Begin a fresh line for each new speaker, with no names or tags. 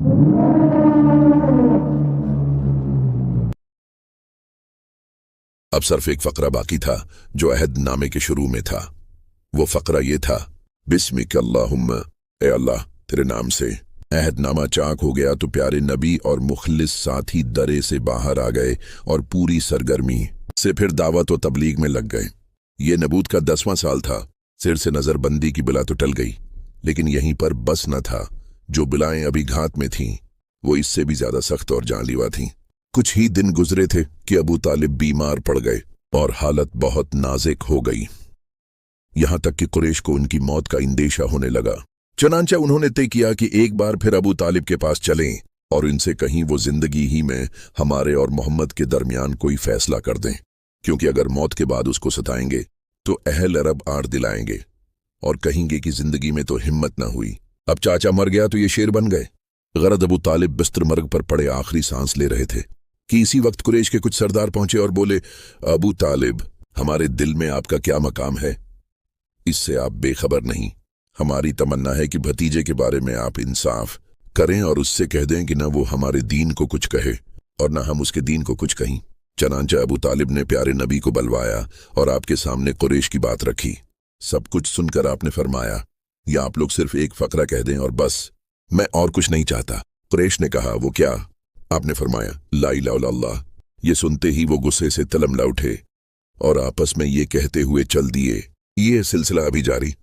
अब सिर्फ एक फकरा बाकी था जो अहद नामे के शुरू में था। वो फकरा ये था, बिस्मिक अल्लाहुम्मा, ए अल्लाह तेरे नाम से। अहदनामा चाक हो गया तो प्यारे नबी और मुखलिस साथी दरे से बाहर आ गए और पूरी सरगर्मी से फिर दावत व तबलीग में लग गए। ये नबूत का 10वां साल था। सिर से नजरबंदी की बिला तो टल गई, लेकिन यहीं पर बस न था। जो बिलाएं अभी घात में थीं वो इससे भी ज्यादा सख्त और जानलेवा थीं। कुछ ही दिन गुजरे थे कि अबू तालिब बीमार पड़ गए और हालत बहुत नाजुक हो गई, यहां तक कि कुरैश को उनकी मौत का इंदेशा होने लगा। चनांचे उन्होंने तय किया कि एक बार फिर अबू तालिब के पास चलें और इनसे कहीं वो जिंदगी ही में हमारे और मोहम्मद के दरमियान कोई फैसला कर दें, क्योंकि अगर मौत के बाद उसको सताएंगे तो अहल अरब आड़ दिलाएंगे और कहेंगे कि जिंदगी में तो हिम्मत ना हुई, अब चाचा मर गया तो ये शेर बन गए। गरद अबू तालिब बिस्तर मर्ग पर पड़े आखिरी सांस ले रहे थे कि इसी वक्त कुरैश के कुछ सरदार पहुंचे और बोले, अबू तालिब, हमारे दिल में आपका क्या मकाम है, इससे आप बेखबर नहीं। हमारी तमन्ना है कि भतीजे के बारे में आप इंसाफ करें और उससे कह दें कि न वो हमारे दीन को कुछ कहे और न हम उसके दीन को कुछ कहें। चनांचे अबू तालिब ने प्यारे नबी को बलवाया और आपके सामने कुरैश की बात रखी। सब कुछ सुनकर आपने फरमाया, या आप लोग सिर्फ एक फकरा कह दें और बस, मैं और कुछ नहीं चाहता। कुरैश ने कहा, वो क्या? आपने फरमाया, ला इलाहा इल्लल्लाह। ये सुनते ही वो गुस्से से तलमला उठे और आपस में ये कहते हुए चल दिए। ये सिलसिला अभी जारी।